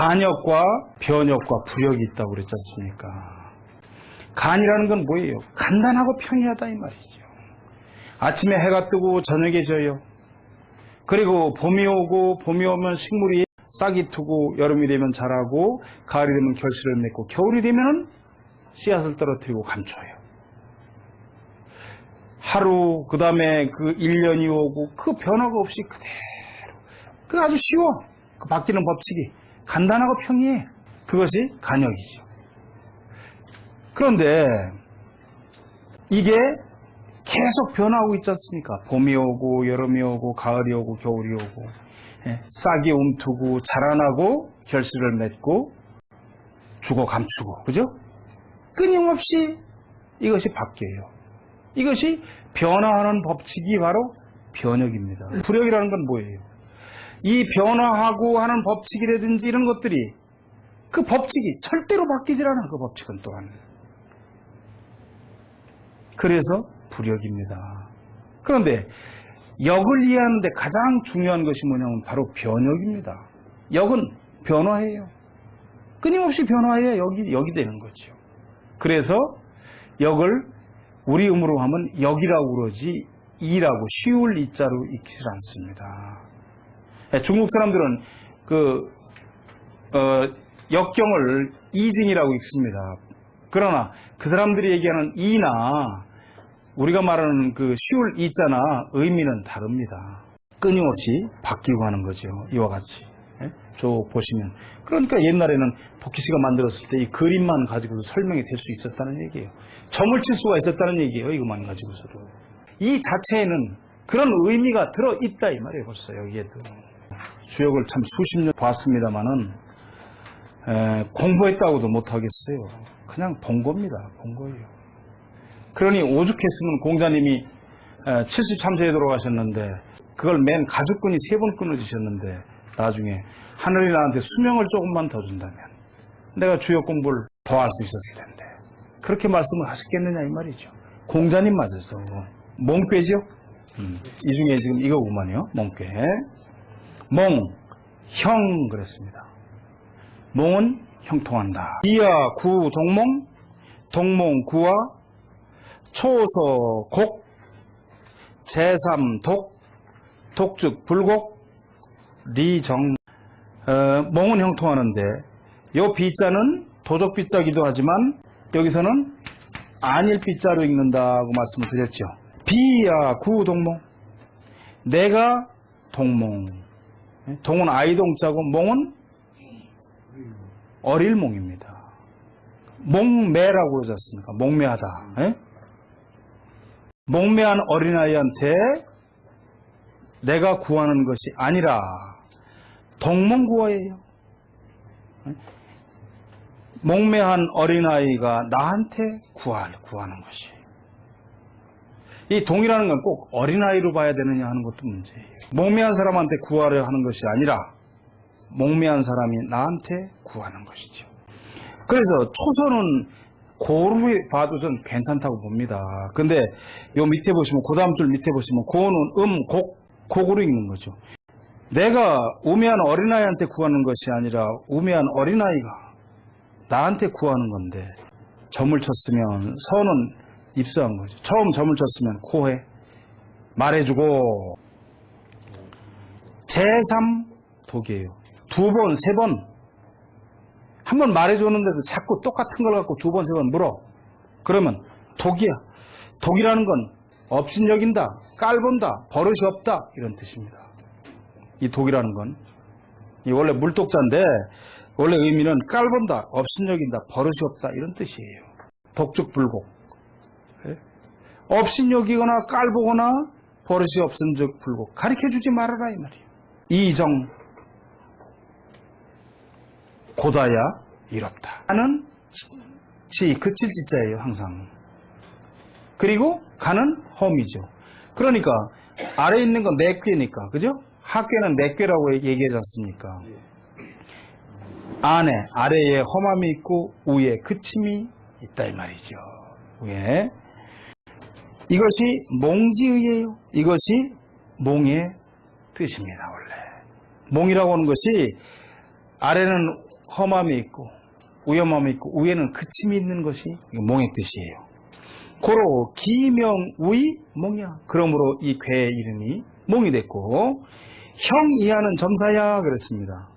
간역과 변역과 부력이 있다고 그랬지 않습니까? 간이라는 건 뭐예요? 간단하고 평이하다 이 말이죠. 아침에 해가 뜨고 저녁에 져요. 그리고 봄이 오고 봄이 오면 식물이 싹이 트고 여름이 되면 자라고 가을이 되면 결실을 맺고 겨울이 되면 씨앗을 떨어뜨리고 감춰요. 하루 그 다음에 그 1년이 오고 그 변화가 없이 그대로 그 아주 쉬워. 그 바뀌는 법칙이 간단하고 평이해. 그것이 간역이죠. 그런데 이게 계속 변화하고 있지 않습니까? 봄이 오고 여름이 오고 가을이 오고 겨울이 오고 싹이 움트고 자라나고 결실을 맺고 주고 감추고 그죠? 끊임없이 이것이 바뀌어요. 이것이 변화하는 법칙이 바로 변역입니다. 부력이라는 건 뭐예요? 이 변화하고 하는 법칙이라든지 이런 것들이 그 법칙이 절대로 바뀌질 않아. 그 법칙은 또한. 그래서 부력입니다. 그런데 역을 이해하는데 가장 중요한 것이 뭐냐면 바로 변역입니다. 역은 변화해요. 끊임없이 변화해야 역이 되는 거죠. 그래서 역을 우리 음으로 하면 역이라고 그러지 이라고 쉬울 이자로 읽질 않습니다. 중국 사람들은 역경을 이징이라고 읽습니다. 그러나 그 사람들이 얘기하는 이나 우리가 말하는 그 쉬울 이자나 의미는 다릅니다. 끊임없이 바뀌고 하는 거죠. 이와 같이. 쭉 보시면. 그러니까 옛날에는 복희씨가 만들었을 때 이 그림만 가지고도 설명이 될 수 있었다는 얘기예요. 점을 칠 수가 있었다는 얘기예요. 이것만 가지고서도. 이 자체에는 그런 의미가 들어있다 이 말이에요. 벌써 여기에도. 주역을 참 수십 년 봤습니다만은 공부했다고도 못하겠어요. 그냥 본 겁니다. 본 거예요. 그러니 오죽했으면 공자님이 73세에 돌아가셨는데 그걸 맨 가죽끈이 3번 끊어지셨는데 나중에 하늘이 나한테 수명을 조금만 더 준다면 내가 주역 공부를 더 할 수 있었을 텐데 그렇게 말씀을 하셨겠느냐 이 말이죠. 공자님 맞아서 몽꾀죠. 이 중에 지금 이거구만요. 몽꾀. 몽, 형 그랬습니다. 몽은 형통한다. 이하 구 동몽, 동몽 구와 초소 곡, 제삼 독, 독즉 불곡, 리정. 몽은 형통하는데 요 비자는 도적 비자기도 하지만 여기서는 안일 비자로 읽는다고 말씀을 드렸죠. 비야 구 동몽. 내가 동몽. 동은 아이동자고 몽은 어릴몽입니다. 몽매라고 그러지 않습니까? 몽매하다. 몽매한 어린아이한테 내가 구하는 것이 아니라 동몽구어예요. 몽매한 어린아이가 나한테 구하는 것이. 이 동이라는 건 꼭 어린아이로 봐야 되느냐 하는 것도 문제예요. 몽매한 사람한테 구하려 하는 것이 아니라 몽매한 사람이 나한테 구하는 것이죠. 그래서 초선은 고로 봐도 전 괜찮다고 봅니다. 근데 요 밑에 보시면 그 다음 줄 밑에 보시면 고는 곡으로 읽는 거죠. 내가 우매한 어린아이한테 구하는 것이 아니라 우매한 어린아이가 나한테 구하는 건데 점을 쳤으면 선은 입수한 거죠. 처음 점을 쳤으면 코에 말해주고 제3 독이에요. 2번, 3번 한 번 말해줬는데도 자꾸 똑같은 걸 갖고 2번, 3번 물어. 그러면 독이야. 독이라는 건 업신여긴다, 깔본다, 버릇이 없다 이런 뜻입니다. 이 독이라는 건 이 원래 물독자인데 원래 의미는 깔본다, 업신여긴다, 버릇이 없다 이런 뜻이에요. 독즉 불곡. 업신여기거나 깔보거나 버릇이 없은즉 불곡. 가르쳐주지 말아라 이 말이에요. 이정 고다야 이롭다. 가는 그칠 지자예요 항상. 그리고 가는 험이죠. 그러니까 아래에 있는 건 내꾀니까 그죠? 하꾀는 내꾀라고 얘기하지 않습니까? 아래에 험함이 있고 위에 그침이 있다 이 말이죠. 위에 이것이 몽지의예요. 이것이 몽의 뜻입니다. 원래 몽이라고 하는 것이 아래는 험함이 있고 위험함이 있고 위에는 그침이 있는 것이 몽의 뜻이에요. 고로 기명우이 몽이야. 그러므로 이 괴의 이름이 몽이 됐고, 형이하는 점사야 그랬습니다.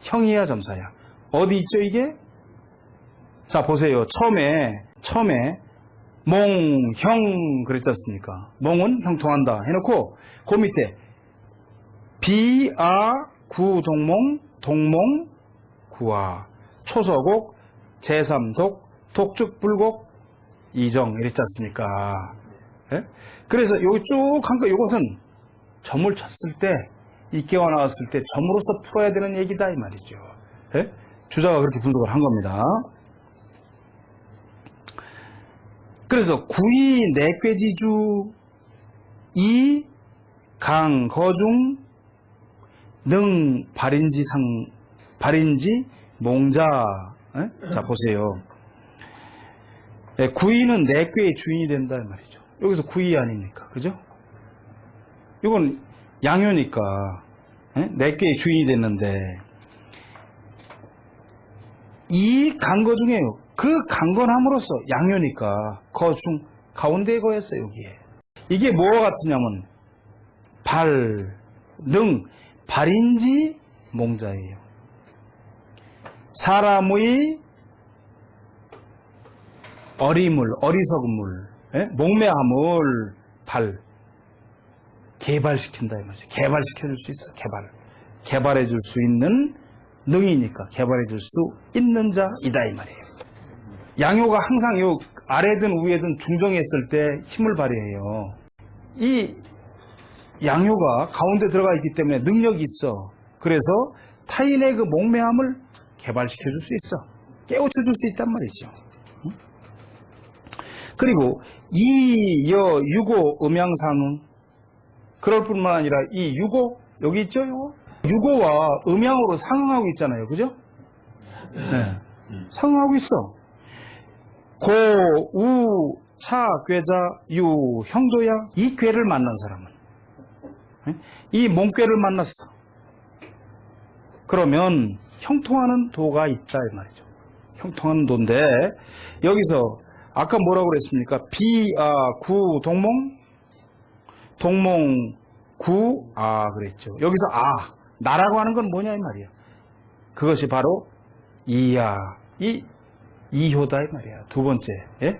형이야 점사야. 어디 있죠 이게? 자 보세요. 처음에 몽, 형 그랬지 않습니까? 몽은 형통한다 해놓고 그 밑에 비, 아, 구, 동몽, 동몽, 구아, 초서곡, 제3독, 독축, 불곡, 이정 이랬지 않습니까? 예? 그래서 여기 쭉 한 거 이것은 점을 쳤을 때 이깨가 나왔을 때 점으로서 풀어야 되는 얘기다 이 말이죠. 예? 주자가 그렇게 분석을 한 겁니다. 그래서 구이 내꾀지주 이 강 거중 능 발인지 몽자. 예? 자 보세요. 예, 구이는 내꾀의 주인이 된다 이 말이죠. 여기서 구이 아닙니까? 그죠? 이건 양효니까 예? 내꾀의 주인이 됐는데 이 강거 중에요. 그 강건함으로써 양효니까 거중 가운데에 거였어요. 여기에 이게 뭐와 같으냐면 발인지 몽자예요. 사람의 어리석은 물, 예? 몽매함을 개발시킨다 이 말이죠. 개발시켜줄 수 있어. 개발해줄 수 있는 능이니까 개발해줄 수 있는 자이다 이 말이에요. 양효가 항상 요 아래든 위에든 중정에 있을 때 힘을 발휘해요. 이 양효가 가운데 들어가 있기 때문에 능력이 있어. 그래서 타인의 그 몽매함을 개발시켜줄 수 있어. 깨우쳐줄 수 있단 말이죠. 그리고 이, 여, 유고, 음양상응. 그럴 뿐만 아니라 이 유고, 여기 있죠? 유고와 음양으로 상응하고 있잖아요. 그죠? 네. 상응하고 있어. 고, 우, 차, 괴자, 유, 형도야. 이 괴를 만난 사람은. 이 몽괴를 만났어. 그러면 형통하는 도가 있다 이 말이죠. 형통하는 도인데 여기서 아까 뭐라고 그랬습니까? 비, 아, 구, 동몽, 구, 아 그랬죠. 여기서 아, 나라고 하는 건 뭐냐 이 말이야. 그것이 바로 이야, 이효다 이 말이야. 두 번째, 예?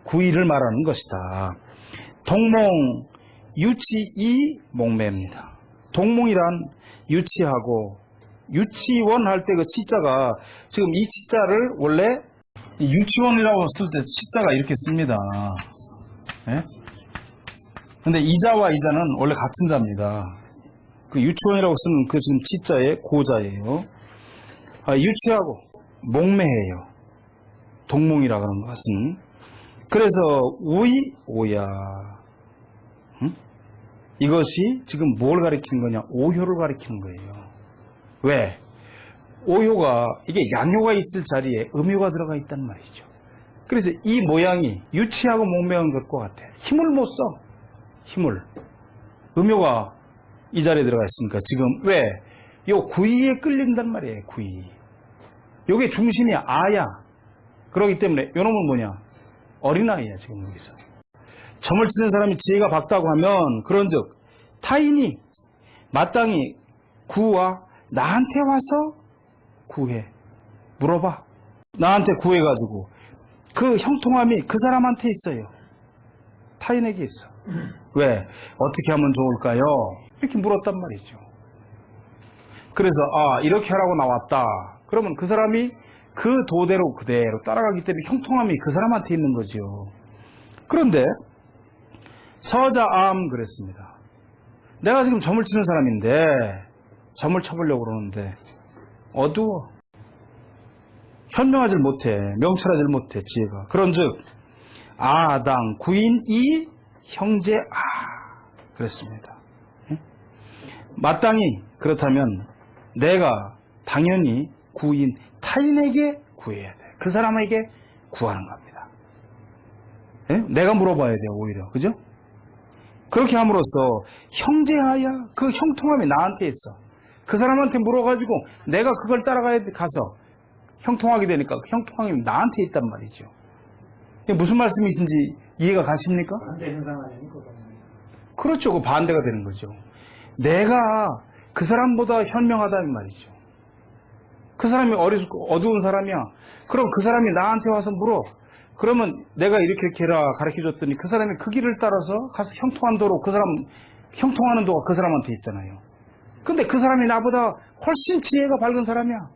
구이를 말하는 것이다. 동몽, 유치이 몽매입니다. 동몽이란 유치하고 유치원 할 때 그 치자가 지금 이 치자를 원래 유치원이라고 쓸 때 치자가 이렇게 씁니다. 예? 근데 이자와 이자는 원래 같은 자입니다. 그 유치원이라고 쓰는 그 지금 치자의 고자예요. 아, 유치하고 몽매해요. 동몽이라고 하는 것은. 그래서 우이 오야. 응? 이것이 지금 뭘 가리키는 거냐? 오효를 가리키는 거예요. 왜? 오효가 이게 양효가 있을 자리에 음효가 들어가 있단 말이죠. 그래서 이 모양이 유치하고 몽매한 것과 같아. 힘을 못 써. 힘을. 음효가 이 자리에 들어가 있으니까 지금 왜? 요 구이에 끌린단 말이에요. 구이. 요게 중심이 아야. 그렇기 때문에 요 놈은 뭐냐? 어린아이야 지금 여기서. 점을 치는 사람이 지혜가 밝다고 하면 그런즉 타인이 마땅히 구와 나한테 와서 구해. 물어봐. 나한테 구해가지고 그 형통함이 그 사람한테 있어요. 타인에게 있어. 왜? 어떻게 하면 좋을까요? 이렇게 물었단 말이죠. 그래서 아 이렇게 하라고 나왔다. 그러면 그 사람이 그 도대로 그대로 따라가기 때문에 형통함이 그 사람한테 있는 거죠. 그런데 서자암 그랬습니다. 내가 지금 점을 치는 사람인데 점을 쳐보려고 그러는데 어두워. 현명하지 못해. 명철하지 못해. 지혜가. 그런즉 아당 구인이 형제 그랬습니다. 마땅히 그렇다면 내가 당연히 구인 타인에게 구해야 돼. 그 사람에게 구하는 겁니다. 내가 물어봐야 돼요. 오히려. 그죠? 그렇게 함으로써 형제하야 그 형통함이 나한테 있어. 그 사람한테 물어가지고 내가 그걸 따라가야 가서 형통하게 되니까 그 형통함이 나한테 있단 말이죠. 이게 무슨 말씀이신지 이해가 가십니까? 반대 현상 아닙니까? 그렇죠. 그 반대가 되는 거죠. 내가 그 사람보다 현명하다는 말이죠. 그 사람이 어두운 사람이야. 그럼 그 사람이 나한테 와서 물어. 그러면 내가 이렇게 해라 가르쳐줬더니 그 사람이 그 길을 따라서 가서 형통한 도로 형통하는 도가 그 사람한테 있잖아요. 근데 그 사람이 나보다 훨씬 지혜가 밝은 사람이야.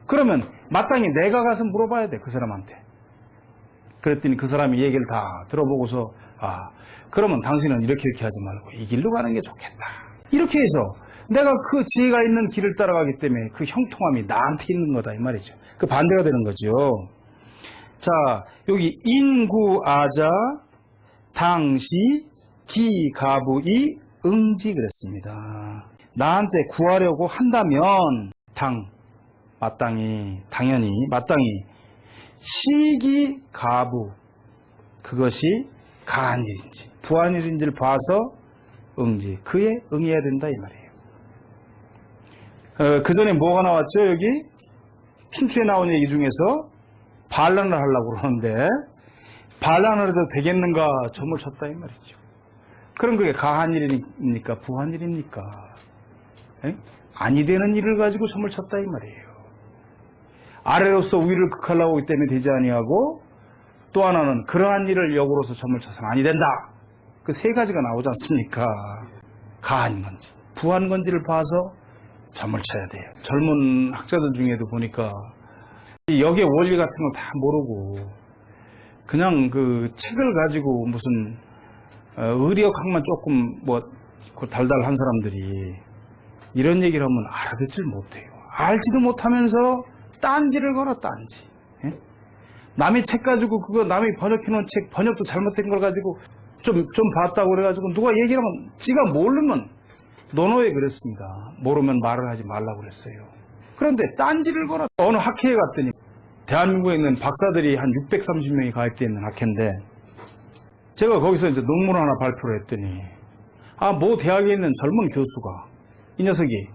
그러면 마땅히 내가 가서 물어봐야 돼, 그 사람한테. 그랬더니 그 사람이 얘기를 다 들어보고서 그러면 당신은 이렇게 하지 말고 이 길로 가는 게 좋겠다. 이렇게 해서 내가 그 지혜가 있는 길을 따라가기 때문에 그 형통함이 나한테 있는 거다 이 말이죠. 그 반대가 되는 거죠. 자, 여기 인구아자 당시 기가부이 응지 그랬습니다. 나한테 구하려고 한다면 당연히 시기가부 그것이 가한 일인지 부한 일인지를 봐서 응지 그에 응해야 된다 이 말이에요. 그 전에 뭐가 나왔죠? 여기 춘추에 나온 얘기 중에서 반란을 하려고 그러는데 반란을 해도 되겠는가 점을 쳤다 이 말이죠. 그럼 그게 가한 일입니까? 부한 일입니까? 아니 되는 일을 가지고 점을 쳤다 이 말이에요. 아래로서 위를 극하려고 하기 때문에 되지 아니하고 또 하나는 그러한 일을 역으로서 점을 쳐서는 아니 된다. 그 세 가지가 나오지 않습니까? 가한 건지 부한 건지를 봐서 점을 쳐야 돼요. 젊은 학자들 중에도 보니까 역의 원리 같은 거 다 모르고 그냥 그 책을 가지고 무슨 의리역학만 조금 달달한 사람들이 이런 얘기를 하면 알아듣질 못해요. 알지도 못하면서 딴지를 걸어 딴지. 예? 남의 책 가지고 그거 남이 번역해놓은 책 번역도 잘못된 걸 가지고 좀 봤다고 그래가지고 누가 얘기를 하면 지가 모르면 논어에 그랬습니다. 모르면 말을 하지 말라고 그랬어요. 그런데 딴지를 걸어 어느 학회에 갔더니 대한민국에 있는 박사들이 한 630명이 가입되어 있는 학회인데 제가 거기서 이제 논문 하나 발표를 했더니 모 대학에 있는 젊은 교수가 이 녀석이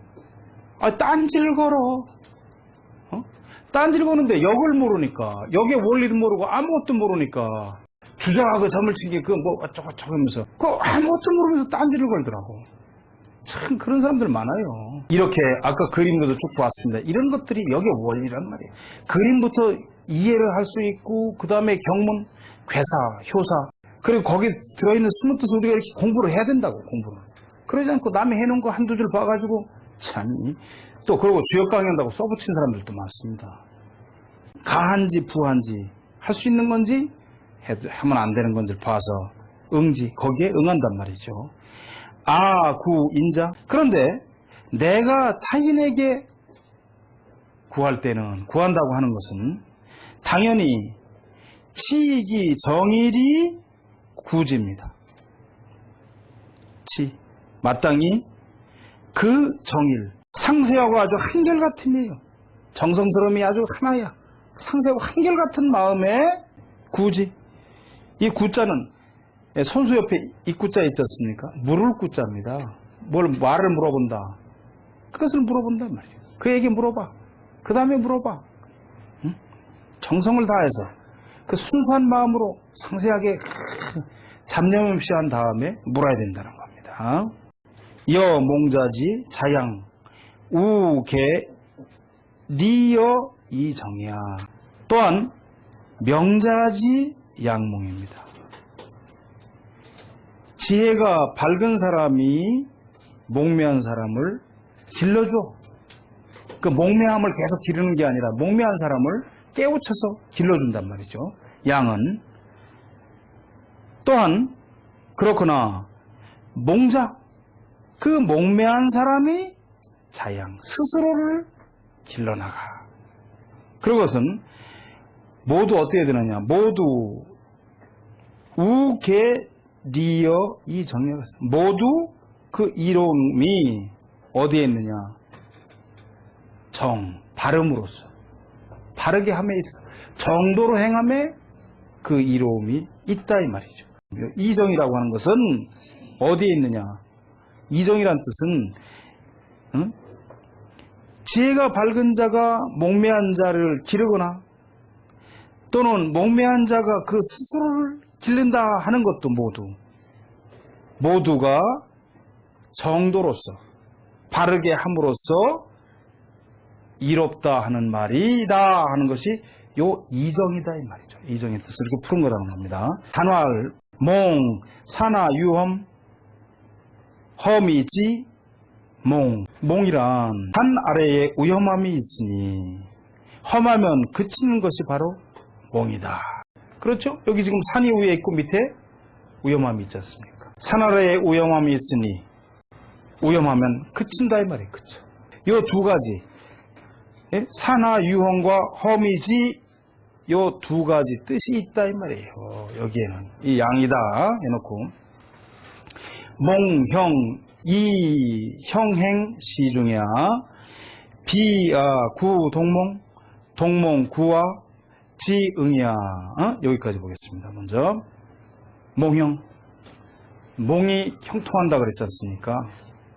딴지를 걸어. 딴지를 거는데 역을 모르니까 역의 원리도 모르고 아무것도 모르니까 주장하고 점을 치기 어쩌고저쩌고 하면서 아무것도 모르면서 딴지를 걸더라고. 참 그런 사람들 많아요. 이렇게 아까 그림도 쭉 보았습니다. 이런 것들이 역의 원리란 말이에요. 그림부터 이해를 할 수 있고 그 다음에 경문, 괴사, 효사 그리고 거기에 들어있는 숨은 뜻을 우리가 이렇게 공부를 해야 된다고 공부를. 그러지 않고 남이 해놓은 거 한두 줄 봐가지고 또 그러고 주역 강의한다고 써붙인 사람들도 많습니다. 가한지 부한지 할 수 있는 건지 하면 안 되는 건지를 봐서 응지 거기에 응한단 말이죠. 구인자 그런데 내가 타인에게 구할 때는 구한다고 하는 것은 당연히 치익이 정일이 구지입니다. 마땅히 그 정일 상세하고 아주 한결같음이에요. 정성스러움이 아주 하나야. 상세하고 한결같은 마음의 구지. 이 구자는 손수 옆에 이 구자 있지 않습니까? 물을 구자입니다. 말을 물어본다. 그것을 물어본단 말이에요. 그에게 물어봐. 그 다음에 물어봐. 응? 정성을 다해서 그 순수한 마음으로 상세하게 잡념 없이 한 다음에 물어야 된다는 겁니다. 여 몽자지 자양 우개 리여 이정이야. 또한 명자지 양몽입니다. 지혜가 밝은 사람이 몽매한 사람을 길러줘. 그 몽매함을 계속 기르는 게 아니라 몽매한 사람을 깨우쳐서 길러준단 말이죠. 양은 또한 그렇구나. 몽자 그 몽매한 사람이 자양 스스로를 길러나가. 그것은 모두 어떻게 되느냐. 모두 우계 리어 이 정리가 모두 그 이로움이 어디에 있느냐. 발음으로서 바르게 함에 있어. 정도로 행함에 그 이로움이 있다 이 말이죠. 이정이라고 하는 것은 어디에 있느냐. 이정이란 뜻은 지혜가 밝은 자가 목매한 자를 기르거나 또는 목매한 자가 그 스스로를 기른다 하는 것도 모두가 정도로서 바르게 함으로써 이롭다 하는 말이다 하는 것이 요 이정이다 이 말이죠. 이정의 뜻을 이렇게 푸른 거라는 겁니다. 단활, 몽, 사나, 유험, 험이지, 몽. 몽이란 산 아래에 위험함이 있으니 험하면 그치는 것이 바로 몽이다. 그렇죠? 여기 지금 산이 위에 있고 밑에 위험함이 있지 않습니까? 산 아래에 위험함이 있으니 위험하면 그친다 이 말이에요. 그쵸? 요 두 가지, 산하 유험과 험이지, 요 두 가지 뜻이 있다 이 말이에요. 여기에는 이 양이다 해놓고 몽형 이 형행 시중이야 구 동몽 동몽 구와 지응이야. 여기까지 보겠습니다. 먼저 몽형, 몽이 형통한다 그랬지 않습니까?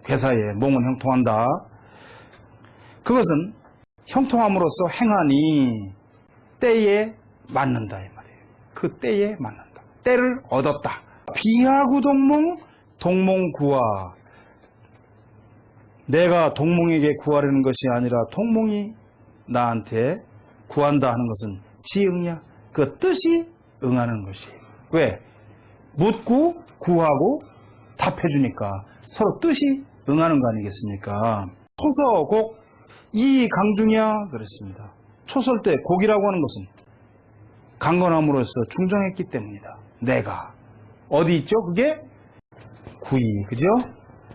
괴사에 몽은 형통한다. 그것은 형통함으로써 행하니 때에 맞는다 이 말이에요. 그 때에 맞는다. 때를 얻었다. 비하구 동몽 동몽구하, 내가 동몽에게 구하려는 것이 아니라 동몽이 나한테 구한다 하는 것은 지응이야. 그 뜻이 응하는 것이에요. 왜? 묻고 구하고 답해주니까 서로 뜻이 응하는 거 아니겠습니까? 초서곡 이 강중이야 그랬습니다. 초설 때 곡이라고 하는 것은 강건함으로써 중정했기 때문이다. 내가 어디 있죠? 그게 구이, 그죠?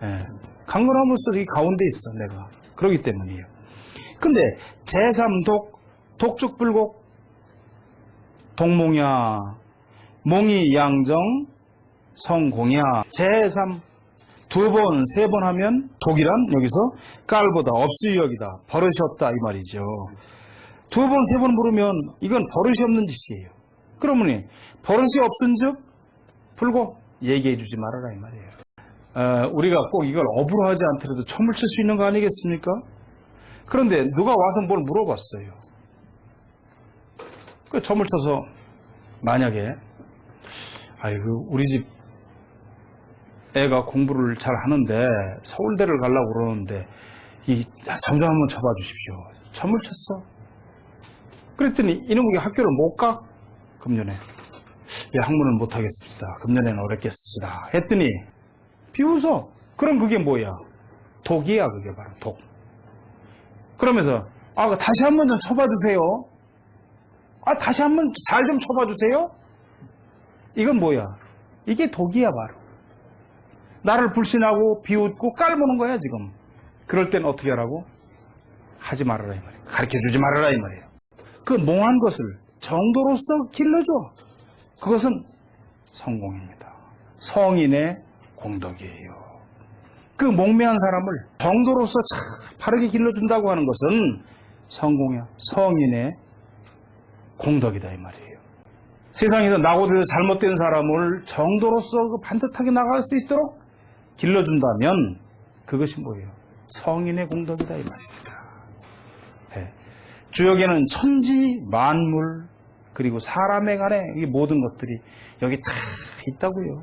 예. 강건함으로써 이 가운데 있어 내가. 그러기 때문이에요. 근데 제3독 독죽불곡 동몽이야 몽이 양정 성공이야. 제3 두 번, 세 번 하면 독이란 여기서 깔보다 업수유역이다. 버릇이 없다 이 말이죠. 두 번, 세 번 부르면 이건 버릇이 없는 짓이에요. 그러므니 버릇이 없은즉 불고 얘기해 주지 말아라 이 말이에요. 우리가 꼭 이걸 업으로 하지 않더라도 춤을 출 수 있는 거 아니겠습니까? 그런데 누가 와서 뭘 물어봤어요. 그 춤을 춰서 만약에 아이고 우리 집 애가 공부를 잘 하는데 서울대를 가려고 그러는데 점점 한번 쳐봐 주십시오. 춤을 췄어. 그랬더니 이놈이 학교를 못 가? 금년에. 예, 학문을 못 하겠습니다. 금년에는 어렵겠습니다. 했더니 비웃어. 그럼 그게 뭐야? 독이야. 그게 바로 독. 그러면서 다시 한번 좀 쳐봐 주세요. 다시 한번 잘 좀 쳐봐 주세요. 이건 뭐야? 이게 독이야 바로. 나를 불신하고 비웃고 깔보는 거야 지금. 그럴 땐 어떻게 하라고? 하지 말아라 이 말이에요. 가르쳐주지 말아라 이 말이에요. 그 몽한 것을 정도로서 길러줘. 그것은 성공입니다. 성인의 공덕이에요. 그 목매한 사람을 정도로서 참 바르게 길러준다고 하는 것은 성공이야. 성인의 공덕이다 이 말이에요. 세상에서 낙오되어 잘못된 사람을 정도로서 반듯하게 나갈 수 있도록 길러준다면 그것이 뭐예요? 성인의 공덕이다 이 말입니다. 네. 주역에는 천지 만물 그리고 사람에 관해 이 모든 것들이 여기 다 있다고요.